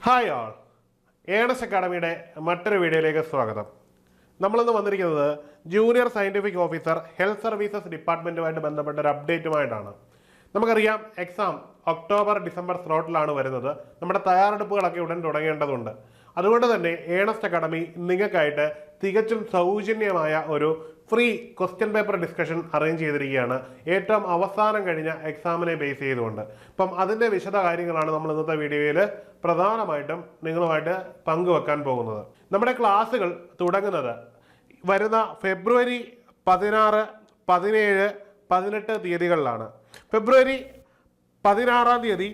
Hi ആൾ, earnest അക്കാഡമിയുടെ മറ്റൊരു വീഡിയോയിലേക്ക് സ്വാഗതം. നമ്മളിന്ന് വന്നിരിക്കുന്നത് junior scientific officer health services ഡിപ്പാർട്ട്മെൻറ്റുമായിട്ട് ബന്ധപ്പെട്ട ഒരു അപ്ഡേറ്റുമായിട്ടാണ്. നമുക്കറിയാം, എക്സാം ഒക്ടോബർ ഡിസംബർ സ്ലോട്ടിലാണ് വരുന്നത്. നമ്മുടെ തയ്യാറെടുപ്പുകളൊക്കെ ഉടൻ തുടങ്ങേണ്ടതുണ്ട്. അതുകൊണ്ട് തന്നെ ഏണസ്റ്റ് അക്കാഡമി നിങ്ങൾക്കായിട്ട് തികച്ചും സൗജന്യമായ ഒരു free question paper discussion arrange ചെയ്തിരിക്കുകയാണ്, ഏറ്റവും അവസാനം കഴിഞ്ഞ എക്സാമിനെ ബേസ് ചെയ്തുകൊണ്ട്. അപ്പം അതിൻ്റെ വിശദ കാര്യങ്ങളാണ് നമ്മൾ ഇന്നത്തെ വീഡിയോയിൽ പ്രധാനമായിട്ടും നിങ്ങളുമായിട്ട് പങ്കുവെക്കാൻ പോകുന്നത്. നമ്മുടെ ക്ലാസ്സുകൾ തുടങ്ങുന്നത് വരുന്ന ഫെബ്രുവരി 16, 17, 18 തീയതികളിലാണ്. ഫെബ്രുവരി 16-ാം തീയതി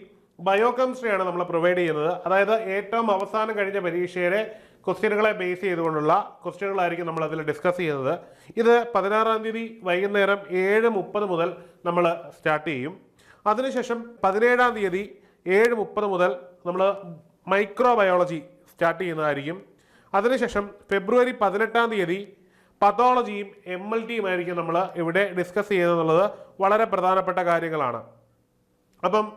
ബയോകെമിസ്ട്രിയാണ് നമ്മൾ പ്രൊവൈഡ് ചെയ്യുന്നത്. അതായത് ഏറ്റവും അവസാനം കഴിഞ്ഞ പരീക്ഷയുടെ ക്വസ്റ്റ്യനുകളെ ബേസ് ചെയ്തുകൊണ്ടുള്ള ക്വസ്റ്റ്യനുകളായിരിക്കും നമ്മൾ അതിൽ ഡിസ്കസ് ചെയ്യുന്നത്. ഇത് 16-ാം തീയതി വൈകുന്നേരം 7:30 മുതൽ നമ്മൾ സ്റ്റാർട്ട് ചെയ്യും. അതിനുശേഷം 17-ാം തീയതി 7:30 മുതൽ നമ്മൾ മൈക്രോബയോളജി സ്റ്റാർട്ട് ചെയ്യുന്നതായിരിക്കും. അതിനുശേഷം ഫെബ്രുവരി 18-ാം തീയതി പത്തോളജിയും MLTയും ആയിരിക്കും നമ്മൾ ഇവിടെ ഡിസ്കസ് ചെയ്യുന്നത്. വളരെ പ്രധാനപ്പെട്ട കാര്യങ്ങളാണ്. അപ്പം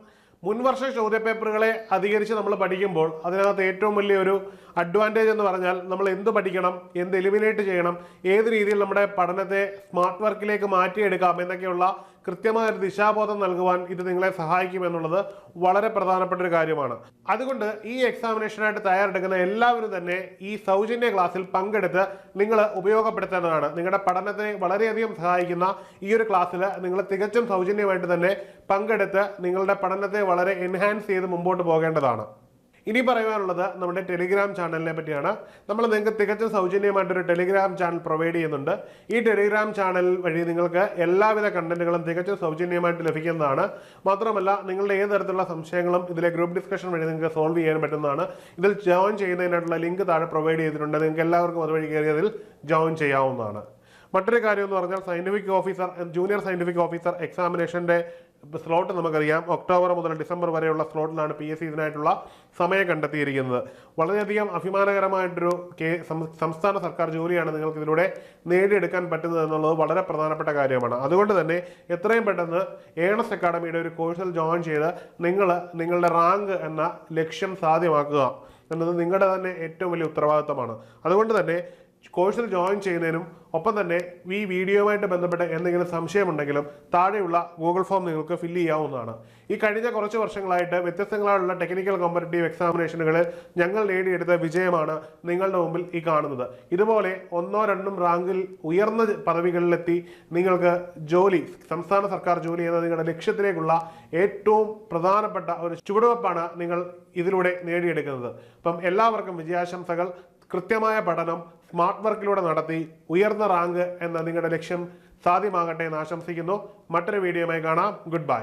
മുൻവർഷ ചോദ്യപേപ്പറുകളെ അധികരിച്ച് നമ്മൾ പഠിക്കുമ്പോൾ അതിനകത്ത് ഏറ്റവും വലിയൊരു അഡ്വാൻറ്റേജ് എന്ന് പറഞ്ഞാൽ നമ്മൾ എന്ത് പഠിക്കണം, എന്ത് എലിമിനേറ്റ് ചെയ്യണം, ഏത് രീതിയിൽ നമ്മുടെ പഠനത്തെ സ്മാർട്ട് വർക്കിലേക്ക് മാറ്റിയെടുക്കാം എന്നൊക്കെയുള്ള കൃത്യമായ ഒരു ദിശാബോധം നൽകുവാൻ ഇത് നിങ്ങളെ സഹായിക്കുമെന്നുള്ളത് വളരെ പ്രധാനപ്പെട്ട ഒരു കാര്യമാണ്. അതുകൊണ്ട് ഈ എക്സാമിനേഷനായിട്ട് തയ്യാറെടുക്കുന്ന എല്ലാവരും തന്നെ ഈ സൗജന്യ ക്ലാസ്സിൽ പങ്കെടുത്ത് നിങ്ങൾ ഉപയോഗപ്പെടുത്തേണ്ടതാണ്. നിങ്ങളുടെ പഠനത്തെ വളരെയധികം സഹായിക്കുന്ന ഈ ഒരു ക്ലാസ്സിൽ നിങ്ങൾ തികച്ചും സൗജന്യമായിട്ട് തന്നെ പങ്കെടുത്ത് നിങ്ങളുടെ പഠനത്തെ വളരെ എൻഹാൻസ് ചെയ്ത് മുമ്പോട്ട് പോകേണ്ടതാണ്. ഇനി പറയുവാനുള്ളത് നമ്മുടെ ടെലിഗ്രാം ചാനലിനെ പറ്റിയാണ്. നമ്മൾ നിങ്ങൾക്ക് തികച്ചും സൗജന്യമായിട്ടൊരു ടെലിഗ്രാം ചാനൽ പ്രൊവൈഡ് ചെയ്യുന്നുണ്ട്. ഈ ടെലിഗ്രാം ചാനൽ വഴി നിങ്ങൾക്ക് എല്ലാവിധ കണ്ടന്റുകളും തികച്ചും സൗജന്യമായിട്ട് ലഭിക്കുന്നതാണ്. മാത്രമല്ല, നിങ്ങളുടെ ഏത് തരത്തിലുള്ള സംശയങ്ങളും ഇതിലെ ഗ്രൂപ്പ് ഡിസ്കഷൻ വഴി നിങ്ങൾക്ക് സോൾവ് ചെയ്യാൻ പറ്റുന്നതാണ്. ഇതിൽ ജോയിൻ ചെയ്യുന്നതിനായിട്ടുള്ള ലിങ്ക് താഴെ പ്രൊവൈഡ് ചെയ്തിട്ടുണ്ട്. നിങ്ങൾക്ക് എല്ലാവർക്കും അതുവഴി കയറി അതിൽ ജോയിൻ ചെയ്യാവുന്നതാണ്. മറ്റൊരു കാര്യം എന്ന് പറഞ്ഞാൽ ജൂനിയർ സയൻറ്റിഫിക് ഓഫീസർ എക്സാമിനേഷൻ്റെ സ്ലോട്ട് നമുക്കറിയാം. ഒക്ടോബർ മുതൽ ഡിസംബർ വരെയുള്ള സ്ലോട്ടിലാണ് PSC ഇതിനായിട്ടുള്ള സമയം കണ്ടെത്തിയിരിക്കുന്നത്. വളരെയധികം അഭിമാനകരമായിട്ടൊരു സംസ്ഥാന സർക്കാർ ജോലിയാണ് നിങ്ങൾക്ക് ഇതിലൂടെ നേടിയെടുക്കാൻ പറ്റുന്നത് എന്നുള്ളത് വളരെ പ്രധാനപ്പെട്ട കാര്യമാണ്. അതുകൊണ്ട് തന്നെ എത്രയും പെട്ടെന്ന് ഏണസ്റ്റ് അക്കാഡമിയുടെ ഒരു കോഴ്സിൽ ജോയിൻ ചെയ്ത് നിങ്ങളുടെ റാങ്ക് എന്ന ലക്ഷ്യം സാധ്യമാക്കുക എന്നത് നിങ്ങളുടെ തന്നെ ഏറ്റവും വലിയ ഉത്തരവാദിത്തമാണ്. അതുകൊണ്ട് തന്നെ കോഴ്സിൽ ജോയിൻ ചെയ്യുന്നതിനും ഒപ്പം തന്നെ ഈ വീഡിയോയുമായിട്ട് ബന്ധപ്പെട്ട എന്തെങ്കിലും സംശയമുണ്ടെങ്കിലും താഴെയുള്ള ഗൂഗിൾ ഫോം നിങ്ങൾക്ക് ഫില്ല് ചെയ്യാവുന്നതാണ്. ഈ കഴിഞ്ഞ കുറച്ച് വർഷങ്ങളായിട്ട് വ്യത്യസ്തങ്ങളായുള്ള ടെക്നിക്കൽ കോമ്പറ്റേറ്റീവ് എക്സാമിനേഷനുകളിൽ ഞങ്ങൾ നേടിയെടുത്ത വിജയമാണ് നിങ്ങളുടെ മുമ്പിൽ ഈ കാണുന്നത്. ഇതുപോലെ 1-2 റാങ്കിൽ ഉയർന്ന പദവികളിലെത്തി നിങ്ങൾക്ക് സംസ്ഥാന സർക്കാർ ജോലി എന്ന നിങ്ങളുടെ ലക്ഷ്യത്തിലേക്കുള്ള ഏറ്റവും പ്രധാനപ്പെട്ട ഒരു ചുവടുവെപ്പാണ് നിങ്ങൾ ഇതിലൂടെ നേടിയെടുക്കുന്നത്. അപ്പം എല്ലാവർക്കും വിജയാശംസകൾ. കൃത്യമായ പഠനം സ്മാർട്ട് വർക്കിലൂടെ നടത്തി ഉയർന്ന റാങ്ക് എന്ന നിങ്ങളുടെ ലക്ഷ്യം സാധ്യമാകട്ടെ എന്ന് ആശംസിക്കുന്നു. മറ്റൊരു വീഡിയോയുമായി കാണാം. Good bye.